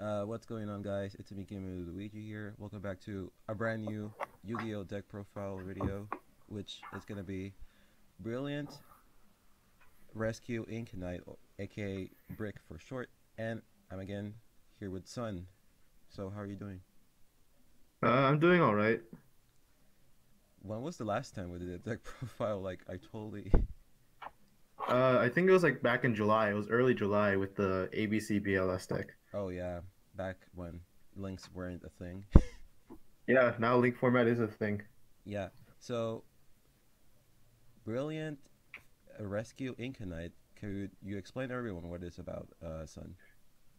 What's going on, guys? It's me, Luigi here. Welcome back to a brand new Yu-Gi-Oh deck profile video, which is gonna be Brilliant Rescue Inca Knight, aka Brick for short. And I'm again here with Sun. So how are you doing? I'm doing all right. When was the last time we did a deck profile? Like I totally. I think it was like back in July. It was early July with the ABC BLS deck. Oh yeah, back when links weren't a thing. Yeah, now link format is a thing. Yeah. So Brilliant Rescue Inca Knight. Could you explain to everyone what it's about, Sun?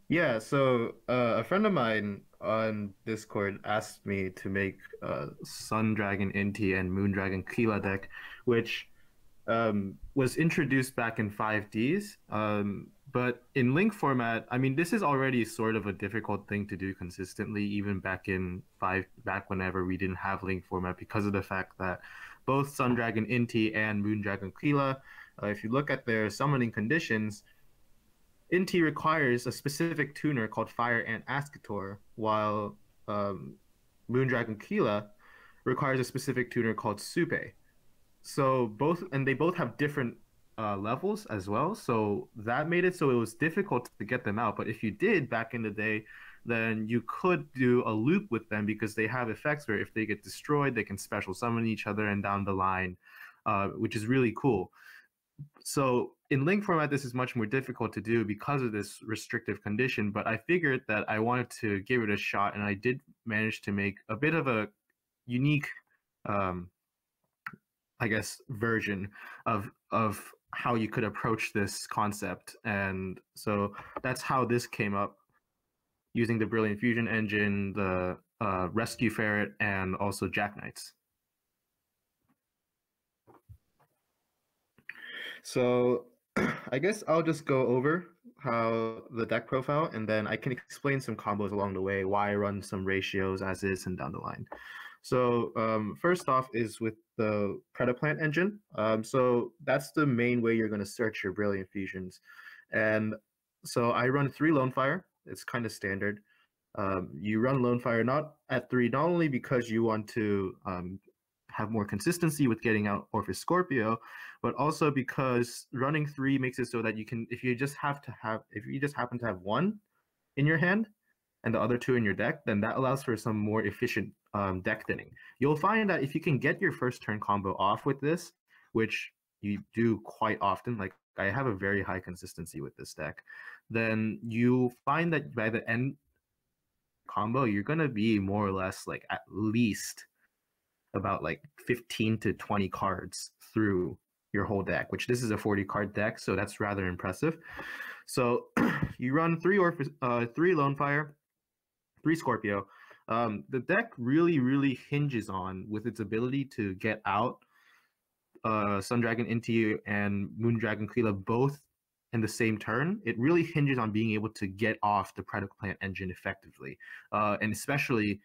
Yeah, so a friend of mine on Discord asked me to make Sun Dragon Inti and Moon Dragon Kila deck, which was introduced back in 5Ds. But in link format, I mean, this is already sort of a difficult thing to do consistently, even back whenever we didn't have link format, because of the fact that both Sun Dragon Inti and Moon Dragon Kila, if you look at their summoning conditions, Inti requires a specific tuner called Fire Ant Ascator, while um, Moon Dragon Kila requires a specific tuner called Supe. So they both have different levels as well. So that made it so it was difficult to get them out. But if you did back in the day, then you could do a loop with them because they have effects where if they get destroyed, they can special summon each other and down the line, which is really cool. So in link format, this is much more difficult to do because of this restrictive condition. But I figured that I wanted to give it a shot, and I did manage to make a bit of a unique um, I guess, version of how you could approach this concept. And so that's how this came up using the Brilliant Fusion engine, the Rescue Ferret, and also Jack Knights. So I guess I'll just go over how the deck profile, and then I can explain some combos along the way, why I run some ratios as is and down the line. So first off is with the Predaplant engine. So that's the main way you're going to search your Brilliant Fusions. And so I run 3 Lone Fire. It's kind of standard. You run Lone Fire not at 3, not only because you want to have more consistency with getting out Orpheus Scorpio, but also because running 3 makes it so that you can, if you just happen to have 1 in your hand and the other 2 in your deck, then that allows for some more efficient deck thinning. You'll find that if you can get your first turn combo off with this, which you do quite often, like I have a very high consistency with this deck, then you find that by the end combo, you're going to be more or less like at least about like 15 to 20 cards through your whole deck, which this is a 40 card deck, so that's rather impressive. So you run 3 Lone Fire, 3 Scorpio. The deck really hinges on with its ability to get out Sun Dragon Inti and Moon Dragon Kila both in the same turn. It really hinges on being able to get off the Predaplant engine effectively, and especially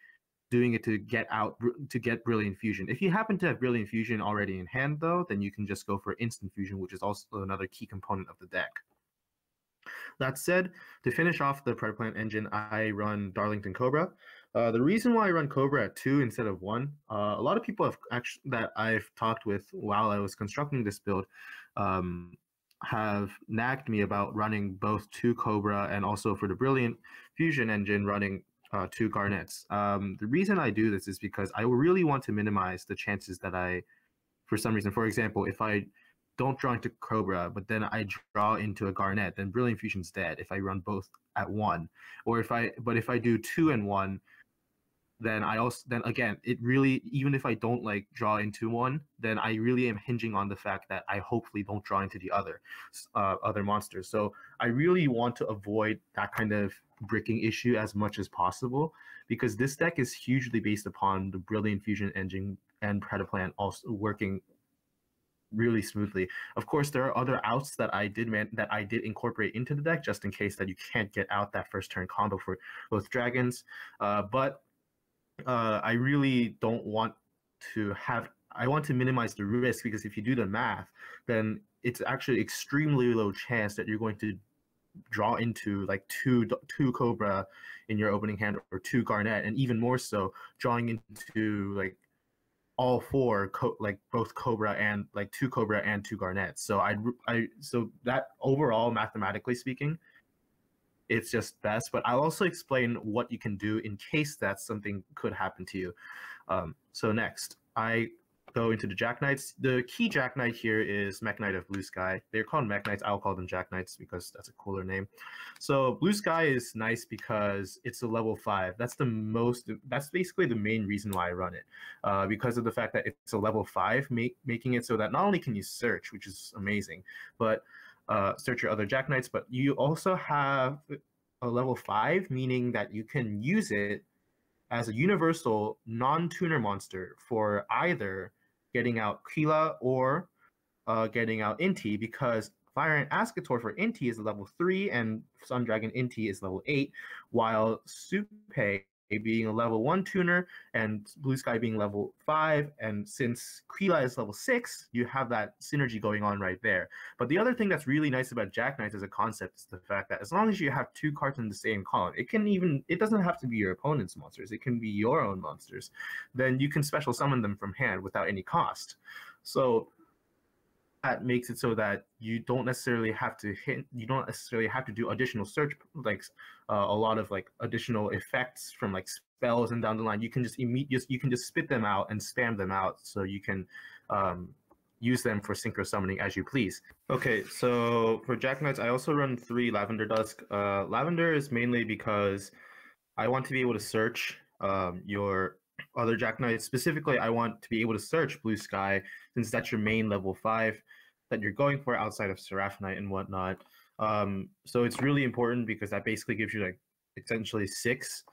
doing it to get Brilliant Fusion. If you happen to have Brilliant Fusion already in hand, though, then you can just go for Instant Fusion, which is also another key component of the deck. That said, to finish off the Predaplant engine, I run Darlington Cobra. The reason why I run Cobra at 2 instead of 1, a lot of people that I've talked with while I was constructing this build have nagged me about running both 2 Cobra and also for the Brilliant Fusion engine running 2 Garnets. The reason I do this is because I really want to minimize the chances that for some reason, for example, if I don't draw into Cobra, but then I draw into a Garnet, then Brilliant Fusion's dead if I run both at 1. Or if I do 2 and 1, then again, it really, even if I don't like draw into one, then I really am hinging on the fact that I hopefully don't draw into the other monsters. So I really want to avoid that kind of bricking issue as much as possible, because this deck is hugely based upon the Brilliant Fusion engine and Predaplant also working really smoothly. Of course, there are other outs that I did incorporate into the deck just in case that you can't get out that first turn combo for both dragons. But I really don't want to have. I want to minimize the risk, because if you do the math, then it's actually extremely low chance that you're going to draw into like two Cobra in your opening hand or two Garnet, and even more so drawing into like all four like both Cobra and like two Cobra and two Garnets. So so that overall, mathematically speaking, it's just best. But I'll also explain what you can do in case that something could happen to you. So next, I go into the Jack Knights. The key Jack Knight here is Mech Knight of Blue Sky. They're called Mech Knights. I'll call them Jack Knights because that's a cooler name. So Blue Sky is nice because it's a level 5. That's basically the main reason why I run it, because of the fact that it's a level 5, making it so that not only can you search, which is amazing, but search your other Jack Knights, but you also have a level 5, meaning that you can use it as a universal non-tuner monster for either getting out Kila or getting out Inti, because Fire and Ascator for Inti is level 3 and Sun Dragon Inti is level 8, while Supe being a level 1 tuner and Blue Sky being level 5, and since Kila is level 6, you have that synergy going on right there. But the other thing that's really nice about Jack Knights as a concept is the fact that as long as you have 2 cards in the same column, it doesn't have to be your opponent's monsters, it can be your own monsters, then you can special summon them from hand without any cost. So that makes it so that you don't necessarily have to do additional search, like a lot of like additional effects from like spells and down the line. You can just spit them out and spam them out, so you can use them for synchro summoning as you please. Okay, so for Jack Knights, I also run 3 Lavender Dusk. Lavender is mainly because I want to be able to search your other Jack Knights. Specifically, I want to be able to search Blue Sky, since that's your main level 5 that you're going for outside of Seraphonite and whatnot. So it's really important because that basically gives you like essentially 6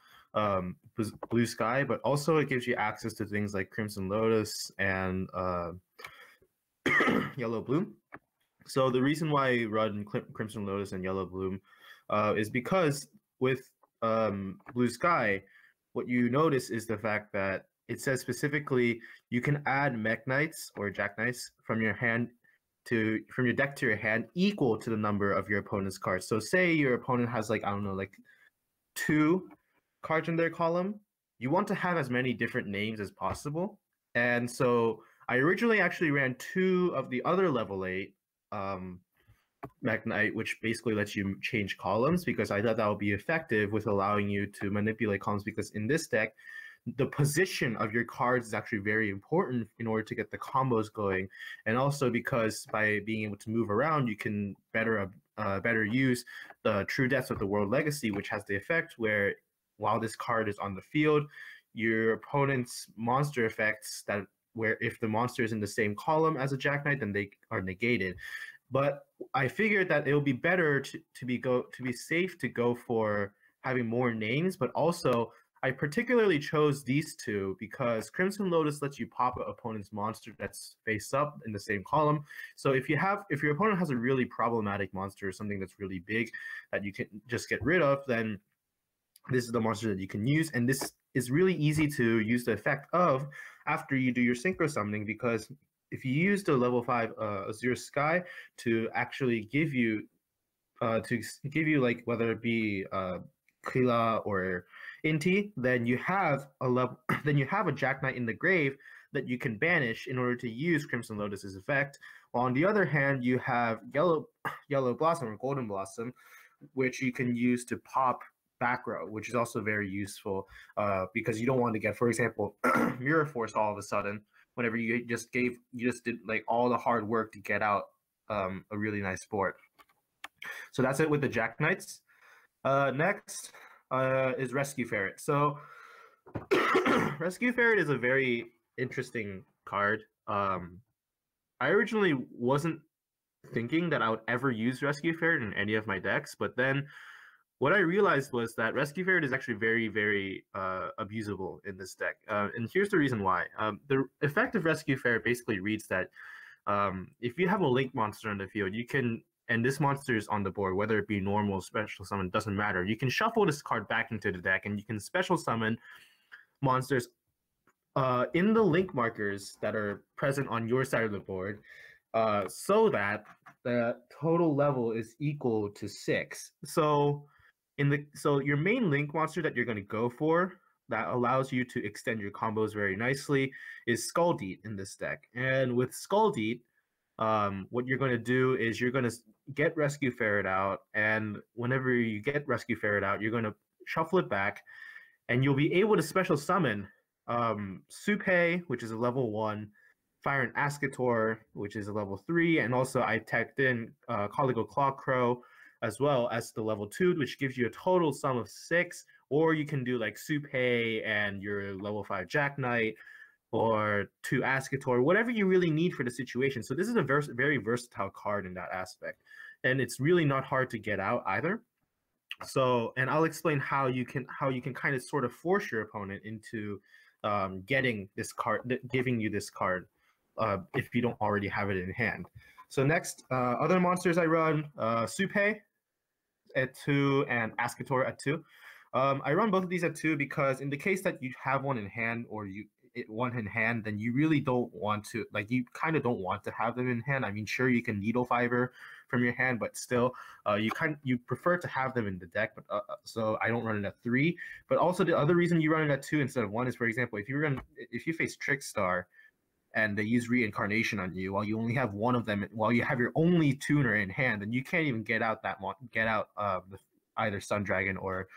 Blue Sky, but also it gives you access to things like Crimson Lotus and Yellow Bloom. So the reason why I run Crimson Lotus and Yellow Bloom is because with Blue Sky, what you notice is the fact that it says specifically you can add Mech Knights or Jack Knights from your deck to your hand equal to the number of your opponent's cards. So say your opponent has like, I don't know, like 2 cards in their column. You want to have as many different names as possible. And so I originally actually ran 2 of the other level 8 Mech Knight, which basically lets you change columns, because I thought that would be effective with allowing you to manipulate columns, because in this deck, the position of your cards is actually very important in order to get the combos going, and also because by being able to move around, you can better use the True Depths of the World Legacy, which has the effect where while this card is on the field, your opponent's monster effects where if the monster is in the same column as a Jack Knight, then they are negated. But I figured that it would be better to be safe to go for having more names, but also I particularly chose these 2 because Crimson Lotus lets you pop an opponent's monster that's face up in the same column. So if your opponent has a really problematic monster or something that's really big that you can just get rid of, then this is the monster that you can use. And this is really easy to use the effect of after you do your synchro summoning, because if you use the level 5 Azure Sky to actually give you like whether it be Kila or Inti, then you have a Jack Knight in the grave that you can banish in order to use Crimson Lotus's effect. While on the other hand, you have Yellow Blossom or Golden Blossom, which you can use to pop Backrow, which is also very useful because you don't want to get, for example, Mirror Force all of a sudden whenever you just did like all the hard work to get out a really nice board. So that's it with the Jack Knights. Next is Rescue Ferret. So Rescue Ferret is a very interesting card. I originally wasn't thinking that I would ever use Rescue Ferret in any of my decks, but then what I realized was that Rescue Ferret is actually very, very abusable in this deck. And here's the reason why. The effect of Rescue Ferret basically reads that if you have a link monster on the field, you can, and this monster is on the board, whether it be normal, special summon, doesn't matter. You can shuffle this card back into the deck and you can special summon monsters in the link markers that are present on your side of the board so that the total level is equal to 6. So your main link monster that you're going to go for that allows you to extend your combos very nicely is Skull Deet in this deck. And with Skull Deet, what you're going to do is you're going to get Rescue Ferret out, and whenever you get Rescue Ferret out, you're going to shuffle it back, and you'll be able to special summon Supe, which is a level 1, Fire and Ascator, which is a level 3, and also I tagged in Colico Clawcrow as well as the level 2, which gives you a total sum of 6, or you can do like Supe and your level 5 Jack Knight, or 2 Ascator, whatever you really need for the situation. So this is a very versatile card in that aspect, and it's really not hard to get out either. So, and I'll explain how you can kind of sort of force your opponent into getting this card, giving you this card, if you don't already have it in hand. So next, other monsters I run, Supe at 2 and Ascator at 2. I run both of these at 2 because in the case that you have one in hand, or one in hand, then you really don't want to, like, you kind of don't want to have them in hand. I mean, sure, you can needle fiber from your hand, but still, you prefer to have them in the deck. But so I don't run it at 3. But also the other reason you run it at 2 instead of 1 is, for example, if you face Trickstar and they use Reincarnation on you while you only have one of them, while you have your only tuner in hand, then you can't even get out either Sun Dragon or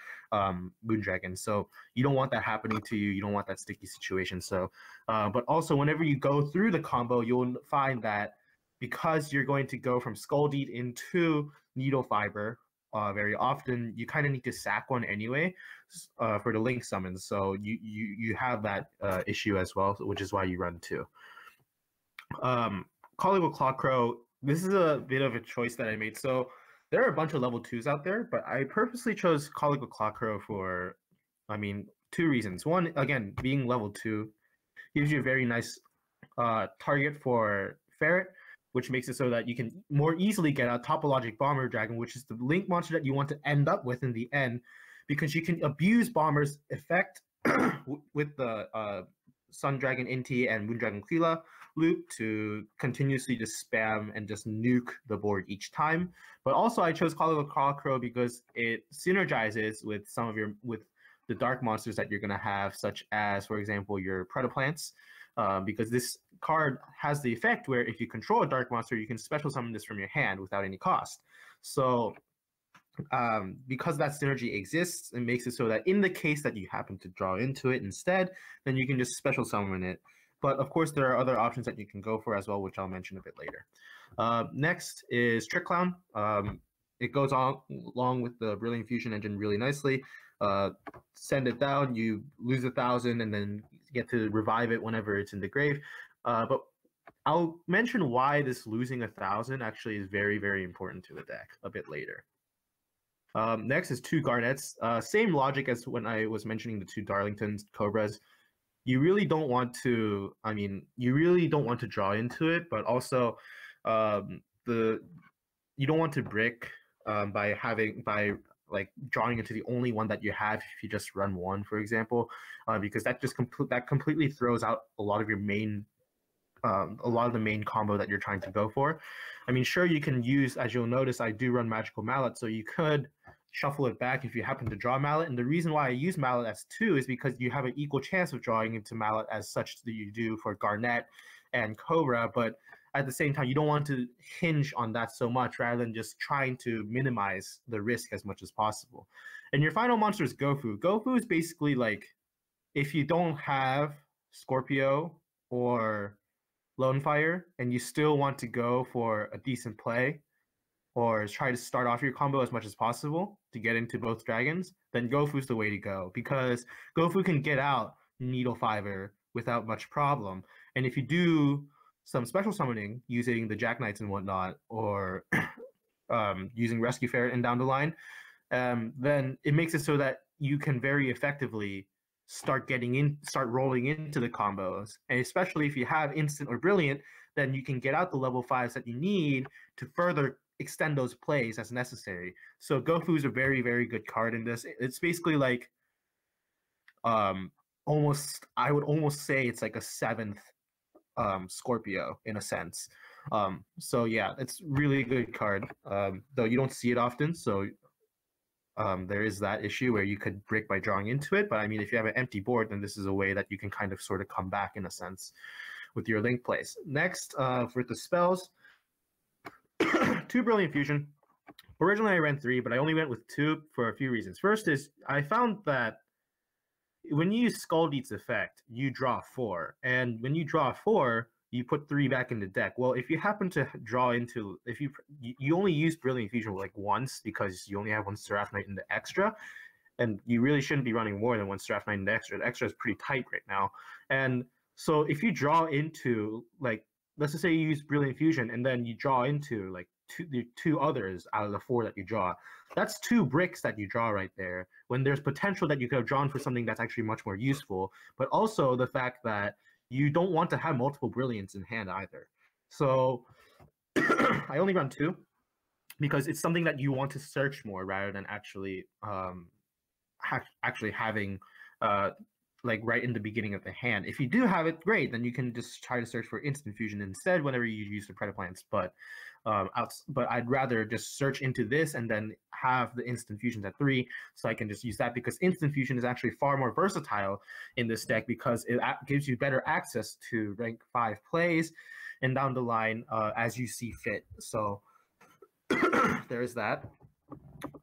Moon Dragon. So you don't want that happening to you. You don't want that sticky situation. So, but also whenever you go through the combo, you'll find that because you're going to go from Skull Deet into Needle Fiber very often, you kind of need to sack one anyway for the link summons. So you have that issue as well, which is why you run 2. Colico Clawcrow, this is a bit of a choice that I made. So there are a bunch of level 2s out there, but I purposely chose Colico Clawcrow for, 2 reasons. One, again, being level 2 gives you a very nice target for Ferret, which makes it so that you can more easily get out Topologic Bomber Dragon, which is the link monster that you want to end up with in the end, because you can abuse Bomber's effect with the Sun Dragon Inti and Moon Dragon Quila loop to continuously just spam and just nuke the board each time. But also I chose Colico Clawcrow because it synergizes with with the dark monsters that you're going to have, such as, for example, your Predaplants, because this card has the effect where if you control a dark monster, you can special summon this from your hand without any cost. So because that synergy exists, it makes it so that in the case that you happen to draw into it instead, then you can just special summon it. But of course, there are other options that you can go for as well, which I'll mention a bit later. Next is Trick Clown. It goes on along with the Brilliant Fusion Engine really nicely. Send it down, you lose 1,000, and then get to revive it whenever it's in the grave. But I'll mention why this losing 1,000 actually is very, very important to the deck a bit later. Next is 2 Garnets. Same logic as when I was mentioning the 2 Darlingtons, Cobras. You really don't want to, draw into it, but also you don't want to brick by drawing into the only one that you have if you just run 1, for example, because that just completely throws out a lot of your main a lot of the main combo that you're trying to go for. I mean, sure, you can use, as you'll notice, I do run Magical Mallet, so you could shuffle it back if you happen to draw Mallet. And the reason why I use Mallet as 2 is because you have an equal chance of drawing into Mallet as such that you do for Garnet and Cobra, but at the same time, you don't want to hinge on that so much rather than just trying to minimize the risk as much as possible. And your final monster is Gofu. Gofu is basically like, if you don't have Scorpio or Lone Fire and you still want to go for a decent play or try to start off your combo as much as possible to get into both dragons, then Gofu's the way to go, because Gofu can get out Needle Fiber without much problem. And if you do some special summoning using the Jack Knights and whatnot, or using Rescue Ferret and down the line, then it makes it so that you can very effectively start rolling into the combos. And especially if you have instant or brilliant, then you can get out the level 5s that you need to further extend those plays as necessary. So Gofu is a very, very good card in this. It's basically like I would almost say it's like a 7th Scorpio in a sense. So yeah, it's really good card. Though you don't see it often, so there is that issue where you could brick by drawing into it. But I mean, if you have an empty board, then this is a way that you can kind of sort of come back in a sense with your link plays. Next, for the spells, 2 Brilliant Fusion. Originally, I ran 3, but I only went with 2 for a few reasons. First is I found that when you use Skull Deed's effect, you draw 4, and when you draw 4, you put 3 back in the deck. Well, if you happen to draw into, if you only use Brilliant Fusion like once because you only have 1 Seraph Knight in the extra, and you really shouldn't be running more than 1 Seraph Knight in the extra. The extra is pretty tight right now, and so if you draw into, like, let's just say you use Brilliant Fusion and then you draw into like two others out of the 4 that you draw, that's 2 bricks that you draw right there, when there's potential that you could have drawn for something that's actually much more useful, but also the fact that you don't want to have multiple brilliants in hand either. So I only run 2 because it's something that you want to search more rather than actually actually having like right in the beginning of the hand. If you do have it, great, then you can just try to search for instant fusion instead whenever you use the Predaplants. But I'd rather just search into this and then have the instant fusions at 3, so I can just use that, because instant fusion is actually far more versatile in this deck because it gives you better access to rank 5 plays and down the line as you see fit. So there's that.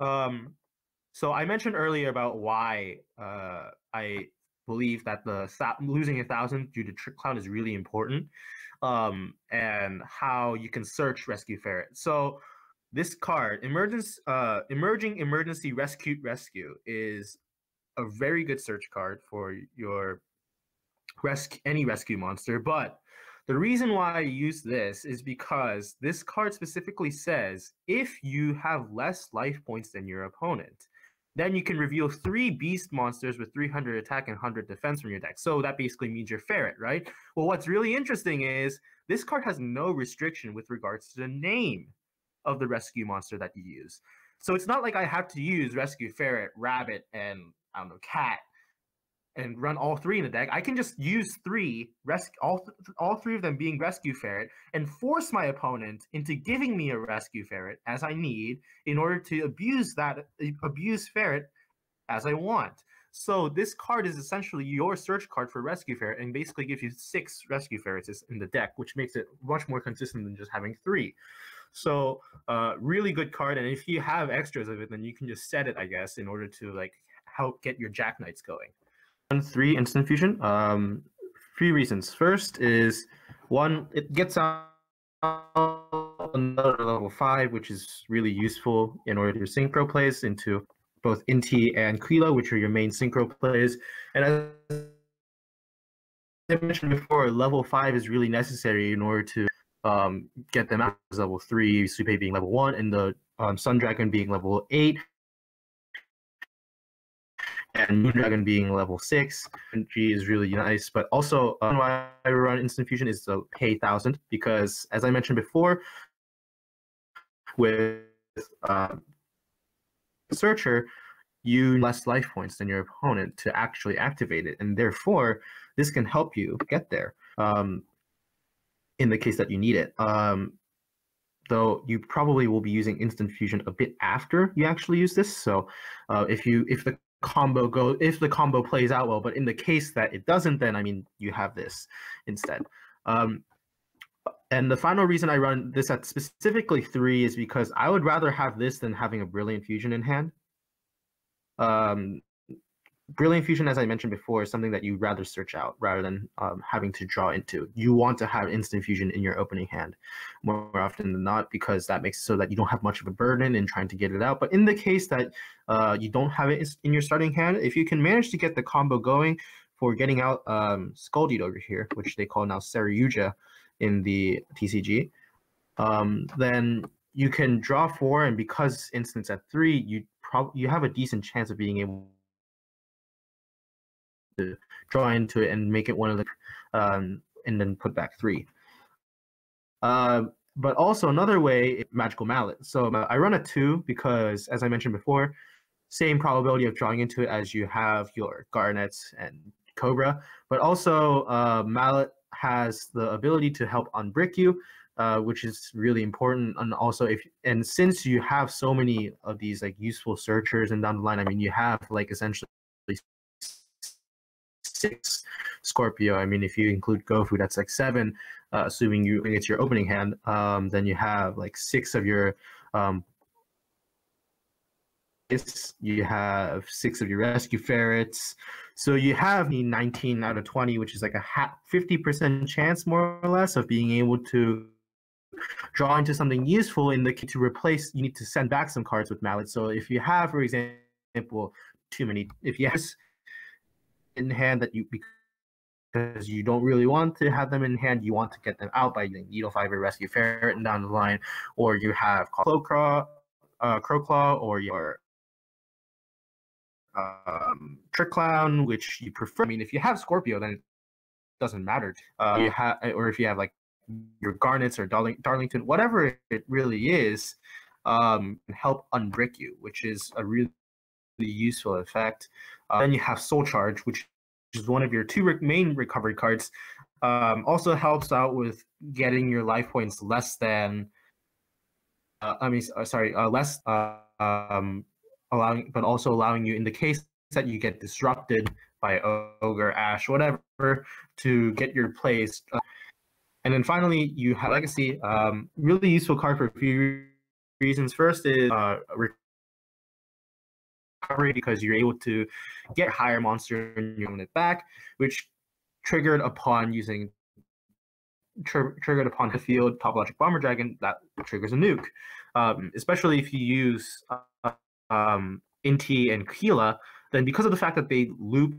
So I mentioned earlier about why I believe that the losing 1,000 due to Trick Cloud is really important, and how you can search Rescue Ferret. So this card, Emerging Emergency Rescue, is a very good search card for your any rescue monster. But the reason why I use this is because this card specifically says if you have less life points than your opponent, then you can reveal 3 beast monsters with 300 attack and 100 defense from your deck. So that basically means your Ferret, right? Well, what's really interesting is this card has no restriction with regards to the name of the rescue monster that you use. So it's not like I have to use Rescue Ferret, Rabbit, and I don't know, Cat, and run all 3 in the deck. I can just use 3, all 3 of them being Rescue Ferret, and force my opponent into giving me a Rescue Ferret as I need in order to abuse Ferret as I want. So this card is essentially your search card for Rescue Ferret, and basically gives you 6 Rescue Ferrets in the deck, which makes it much more consistent than just having 3. So really good card, and if you have extras of it, then you can just set it, I guess, in order to like help get your Jack Knights going. 3 instant fusion. 3 reasons. First is, 1, it gets out another level 5, which is really useful in order to synchro plays into both Inti and Quila, which are your main synchro plays. And as I mentioned before, level 5 is really necessary in order to get them out as level 3, Supe being level 1, and the Sun Dragon being level 8. And Moondragon being level 6, and G is really nice. But also, why I run Instant Fusion is to pay 1,000, because, as I mentioned before, with Searcher, you less life points than your opponent to actually activate it, and therefore, this can help you get there in the case that you need it. Though you probably will be using Instant Fusion a bit after you actually use this. So if the combo plays out well, but in the case that it doesn't, then I mean you have this instead. And the final reason I run this at specifically 3 is because I would rather have this than having a Brilliant Fusion in hand. Brilliant Fusion, as I mentioned before, is something that you'd rather search out rather than having to draw into. You want to have Instant Fusion in your opening hand more often than not, because that makes it so that you don't have much of a burden in trying to get it out. But in the case that you don't have it in your starting hand, if you can manage to get the combo going for getting out Skull Deed over here, which they call now Saryuja in the TCG, then you can draw 4, and because Instant's at 3, you have a decent chance of being able to draw into it and make it one of the and then put back 3. But also another way, Magical Mallet. So I run a 2 because, as I mentioned before, same probability of drawing into it as you have your Garnets and Cobra, but also Mallet has the ability to help unbrick you. which is really important. And also, since you have so many of these like useful searchers and down the line, I mean, you have like essentially 6 Scorpio. I mean, if you include Gofu, that's like 7, assuming it's your opening hand. Then you have like 6 of your you have 6 of your rescue ferrets. So you have 19 out of 20, which is like a 50% chance more or less of being able to draw into something useful. In the to replace, you need to send back some cards with Mallet. So if you have, for example, too many, if you have in hand that you, because you don't really want to have them in hand, you want to get them out by using Needle Fiber, Rescue Ferret, and down the line, or you have Crowclaw, or your Trick Clown, which you prefer. I mean, if you have Scorpio, then it doesn't matter. You have, or if you have like your Garnets or Darlington, whatever it really is, help unbrick you, which is a really useful effect. Then you have Soul Charge, which is one of your 2 main recovery cards. Also helps out with getting your life points less than. Less. Allowing, but also allowing you, in the case that you get disrupted by Ogre, Ash, whatever, to get your plays. And then finally, you have Legacy. Really useful card for a few reasons. First is recovery, because you're able to get higher monster in your unit back, which triggered upon the field Topologic Bomber Dragon, that triggers a nuke. Especially if you use Inti and Keela, then because of the fact that they loop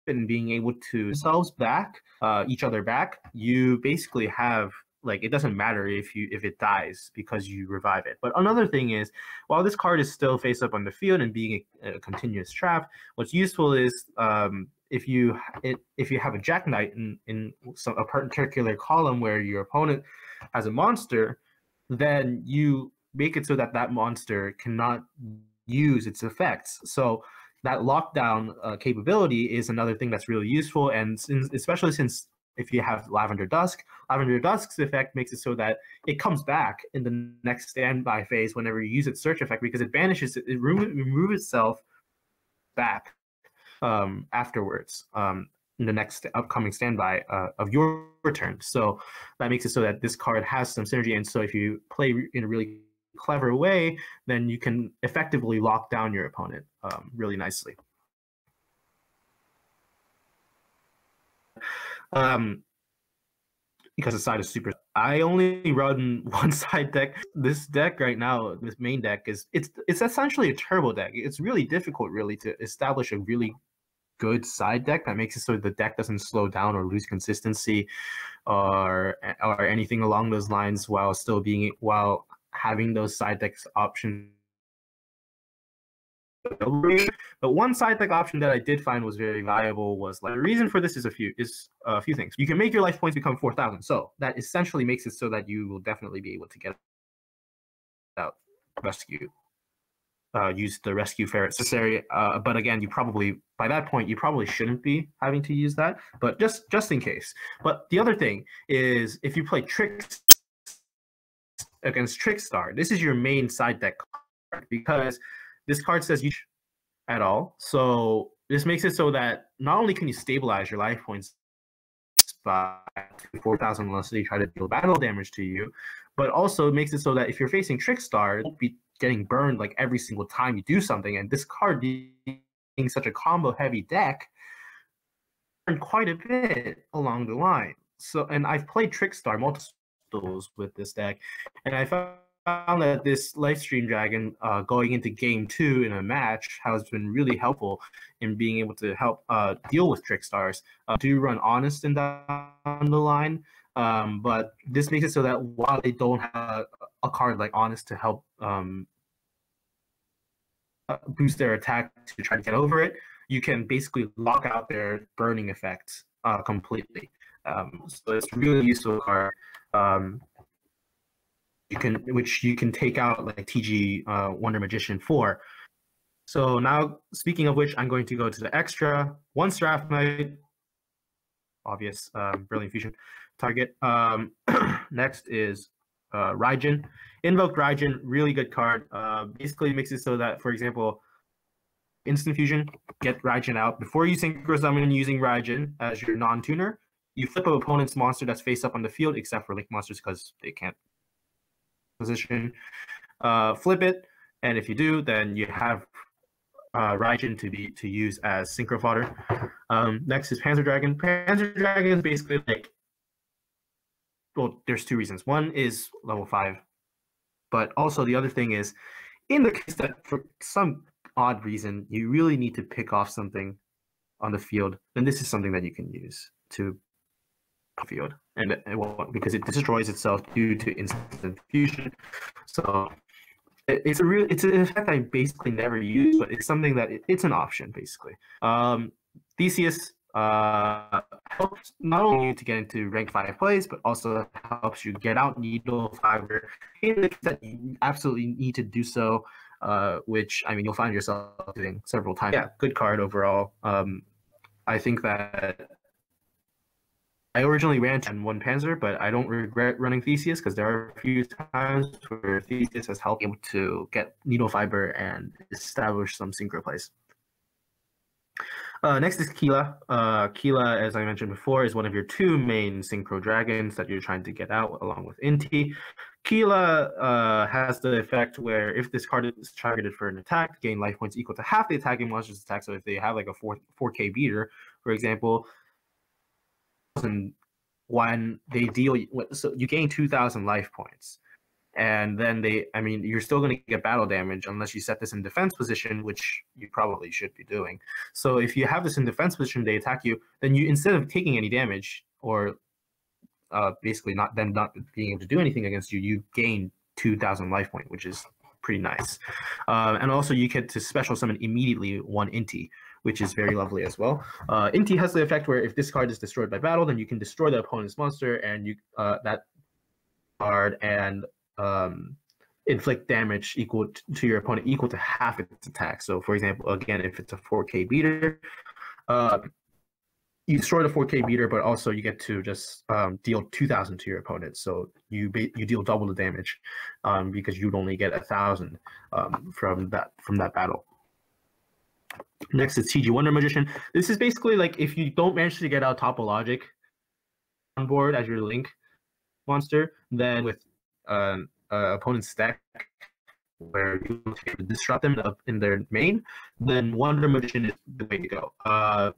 and being able to themselves back, each other back, you basically have, like, it doesn't matter if it dies because you revive it. But another thing is, while this card is still face up on the field and being a continuous trap, what's useful is if you have a Jack Knight in a particular column where your opponent has a monster, then you make it so that that monster cannot use its effects. So that lockdown capability is another thing that's really useful, and especially since if you have Lavender Dusk's effect makes it so that it comes back in the next standby phase whenever you use its search effect, because it banishes it removes itself back afterwards in the next upcoming standby of your turn. So that makes it so that this card has some synergy, and so if you play in a really clever way, then you can effectively lock down your opponent really nicely. Because the side is super. I only run one side deck. This deck right now, this main deck it's essentially a turbo deck. It's really difficult really to establish a really good side deck that makes it so the deck doesn't slow down or lose consistency or anything along those lines, while having those side decks options. But one side deck option that I did find was very valuable was, like, the reason for this is a few things. You can make your life points become 4,000, so that essentially makes it so that you will definitely be able to get out rescue. Use the rescue ferret necessary, but again, by that point you probably shouldn't be having to use that, but just in case. But the other thing is, if you play Tricks against Trickstar, this is your main side deck card, because this card says you at all. So this makes it so that not only can you stabilize your life points by 4,000 unless they try to deal battle damage to you, but also it makes it so that if you're facing Trickstar, it won't be getting burned like every single time you do something. And this card being such a combo heavy deck, quite a bit along the line. So, and I've played Trickstar multiples with this deck, and I found that this Lifestream Dragon going into game 2 in a match has been really helpful in being able to help deal with Trickstars. Do run Honest and down the line, but this makes it so that while they don't have a card like Honest to help boost their attack to try to get over it, you can basically lock out their burning effects completely. So it's a really useful card. Which you can take out like TG Wonder Magician for. So now, speaking of which, I'm going to go to the extra. 1 Strath Knight, obvious, Brilliant Fusion. target. Next is Raijin. Invoked Raijin, really good card. Basically makes it so that, for example, instant fusion, get Raijin out. Before you synchro summon using Raijin as your non-tuner, you flip an opponent's monster that's face up on the field, except for link monsters because they can't position. Flip it, and if you do, then you have Raijin to use as synchro fodder. Next is Panzer Dragon. Panzer Dragon is basically like, well, there's two reasons. One is level 5, but also the other thing is, in the case that for some odd reason you really need to pick off something on the field, then this is something that you can use to field, and because it destroys itself due to instant fusion. So it's an effect I basically never use, but it's something that it's an option basically. Theseus helps not only to get into rank 5 plays, but also helps you get out Needle Fiber in the case that you absolutely need to do so, which I mean you'll find yourself doing several times. Yeah, good card overall. I think that I originally ran 1 Panzer, but I don't regret running Theseus because there are a few times where Theseus has helped me to get Needle Fiber and establish some synchro plays. Next is Keela. Keela, as I mentioned before, is one of your 2 main synchro dragons that you're trying to get out along with Inti. Keela has the effect where if this card is targeted for an attack, gain life points equal to half the attacking monster's attack. So if they have like a 4K beater, for example, and when they deal, so you gain 2,000 life points, and then you're still going to get battle damage unless you set this in defense position, which you probably should be doing. So if you have this in defense position, they attack you, then you, instead of taking any damage or basically not being able to do anything against you, you gain 2,000 life point, which is pretty nice. And also you get to special summon immediately 1 Inti, which is very lovely as well. Inti has the effect where if this card is destroyed by battle, then you can destroy the opponent's monster and you that card and inflict damage equal to your opponent equal to half its attack. So for example, again, if it's a 4K beater, you destroy the 4K beater, but also you get to just deal 2,000 to your opponent. So you deal double the damage because you'd only get 1,000 from that battle. Next is TG Wonder Magician. This is basically like if you don't manage to get out Topologic on board as your link monster, then with opponent's deck where you disrupt them in their main, then Wonder Magician is the way to go.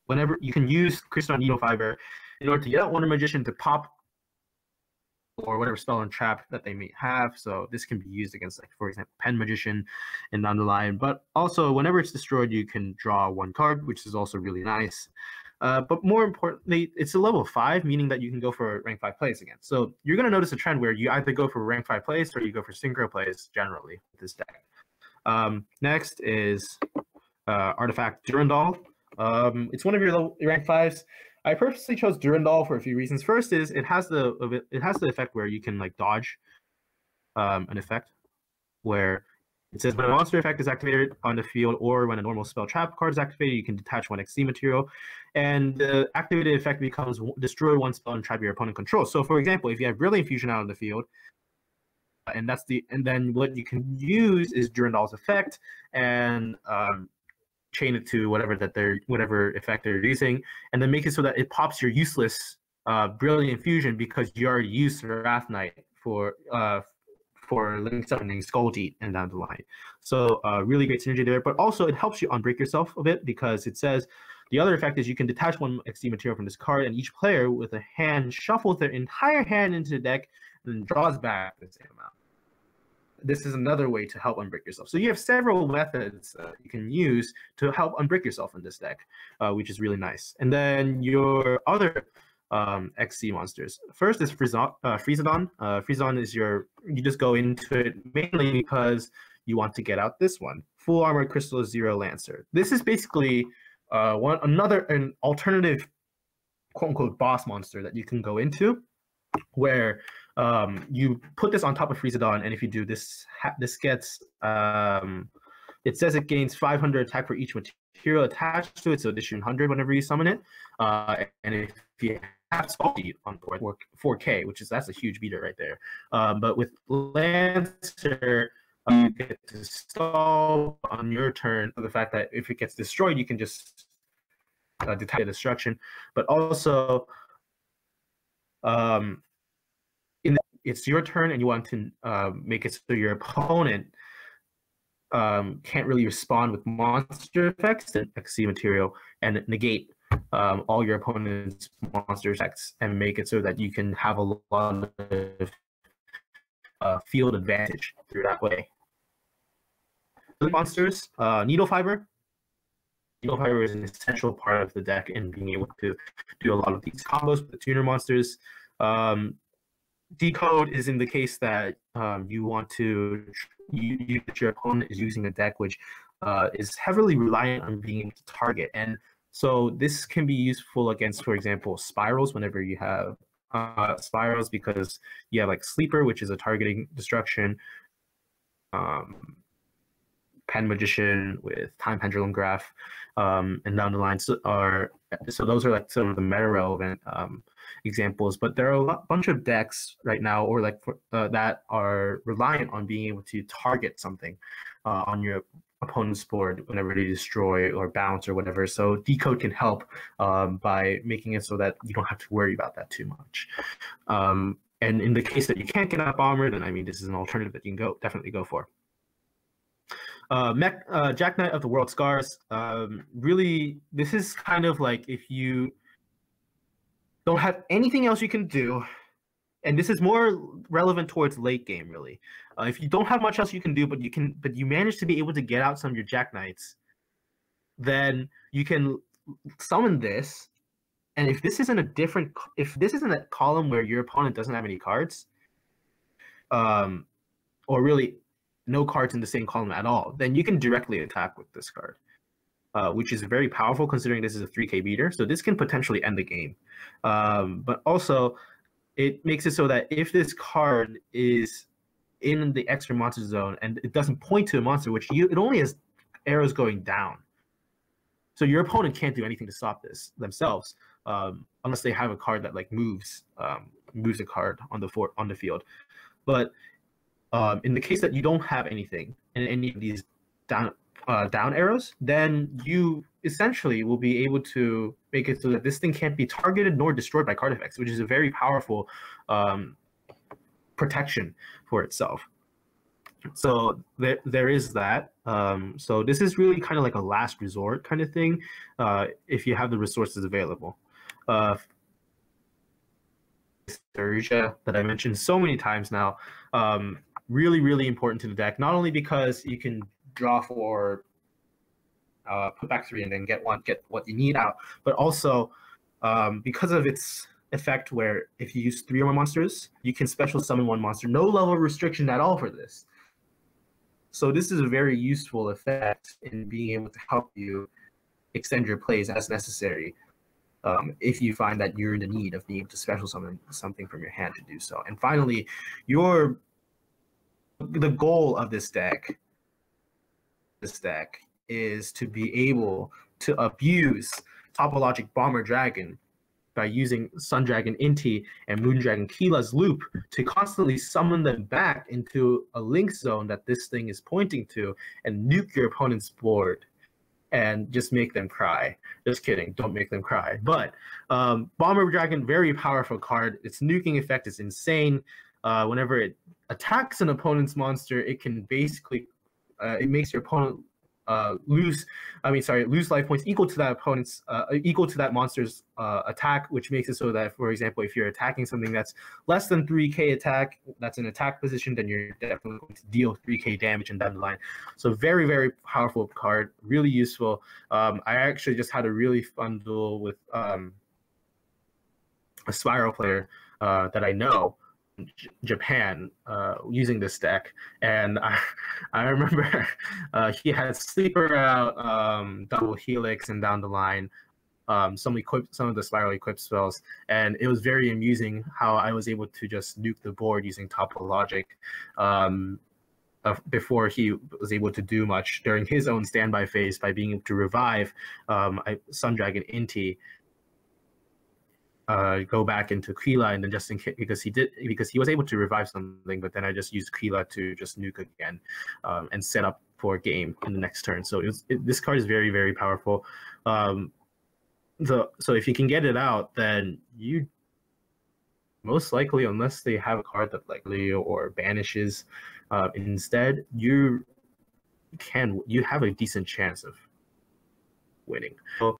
Whenever you can use Crystal Needle Fiber in order to get out Wonder Magician to pop or whatever spell and trap that they may have. So this can be used against, like, for example, Pen Magician and down the line. But also, whenever it's destroyed, you can draw 1 card, which is also really nice. But more importantly, it's a level 5, meaning that you can go for rank 5 plays again. So you're going to notice a trend where you either go for rank 5 plays or you go for synchro plays generally with this deck. Next is Artifact Durandal. It's one of your rank 5s. I purposely chose Durandal for a few reasons. First is it has the effect where you can like dodge an effect where it says when a monster effect is activated on the field or when a normal spell trap card is activated, you can detach 1 XC material, and the activated effect becomes destroy 1 spell and trap your opponent controls. So for example, if you have Brilliant Fusion out on the field, and then what you can use is Durandal's effect and chain it to whatever effect they're using, and then make it so that it pops your useless Brilliant Fusion because you already used Wrath Knight for link summoning Skull Deep and down the line. So really great synergy there, but also it helps you unbreak yourself a bit because it says the other effect is you can detach 1 XD material from this card, and each player with a hand shuffles their entire hand into the deck and then draws back the same amount. This is another way to help unbreak yourself. So you have several methods you can use to help unbreak yourself in this deck, which is really nice. And then your other XC monsters. First is Freezodon. Freezodon is you just go into it mainly because you want to get out this one, Full Armor Crystal Zero Lancer. This is basically an alternative quote-unquote boss monster that you can go into, where you put this on top of Freezodon, and if you do this, this gets it says it gains 500 attack for each material attached to it, so addition 100 whenever you summon it. And if you have Salty on board 4K, that's a huge beater right there. But with Lancer, you get to stall on your turn for the fact that if it gets destroyed, you can just detect the destruction. But also, it's your turn and you want to make it so your opponent can't really respond with monster effects and XC material and negate all your opponent's monster effects and make it so that you can have a lot of field advantage through that way. Monsters, Needle Fiber. Needle Fiber is an essential part of the deck in being able to do a lot of these combos with the tuner monsters. Decode is in the case that you want to your opponent is using a deck which is heavily reliant on being able to target, and so this can be useful against, for example, spirals whenever you have spirals, because you have like Sleeper, which is a targeting destruction, Pen Magician with Time Pendulum Graph, and down the line. So those are like some of the meta relevant examples. But there are a bunch of decks right now, or like that are reliant on being able to target something on your opponent's board whenever they destroy or bounce or whatever. So Decode can help by making it so that you don't have to worry about that too much. And in the case that you can't get up armor, then I mean, this is an alternative that you can definitely go for. Jack Knight of the World Scars. Really, this is kind of like if you don't have anything else you can do, and this is more relevant towards late game, really. If you don't have much else you can do, but you manage to be able to get out some of your Jack Knights, then you can summon this. And if this isn't a column where your opponent doesn't have any cards, or really no cards in the same column at all, then you can directly attack with this card, which is very powerful considering this is a 3K beater. So this can potentially end the game. But also, it makes it so that if this card is in the extra monster zone and it doesn't point to a monster, it only has arrows going down. So your opponent can't do anything to stop this themselves, unless they have a card that like moves a card on the field. But in the case that you don't have anything in any of these down arrows, then you essentially will be able to make it so that this thing can't be targeted nor destroyed by card effects, which is a very powerful protection for itself. So there is that. So this is really kind of like a last resort kind of thing, if you have the resources available. Surja that I mentioned so many times now, really, really important to the deck, not only because you can draw for put back 3 and then get what you need out, but also because of its effect where if you use 3 or more monsters, you can special summon 1 monster. No level restriction at all for this. So this is a very useful effect in being able to help you extend your plays as necessary, if you find that you're in the need of being able to special summon something from your hand to do so. And finally, the goal of this deck is to be able to abuse Topologic Bomber Dragon by using Sun Dragon Inti and Moon Dragon Kila's loop to constantly summon them back into a link zone that this thing is pointing to and nuke your opponent's board and just make them cry. Just kidding, don't make them cry. But Bomber Dragon, very powerful card. Its nuking effect is insane. Whenever it attacks an opponent's monster, it can basically it makes your opponent lose life points equal to that monster's attack, which makes it so that, for example, if you're attacking something that's less than 3K attack, that's an attack position, then you're definitely going to deal 3K damage and down the line. So very, very powerful card, really useful. I actually just had a really fun duel with a Spiral player that I know, Japan, using this deck, and I remember he had Sleeper out, Double Helix, and down the line some of the Spiral equip spells, and it was very amusing how I was able to just nuke the board using Topologic before he was able to do much during his own standby phase by being able to revive Sun Dragon Inti. go back into Keela, and then just in case, because he was able to revive something, but then I just used Keela to just nuke again, and set up for game in the next turn. So this card is very, very powerful. So if you can get it out, then you most likely, unless they have a card that like Leo or banishes, instead you have a decent chance of winning. So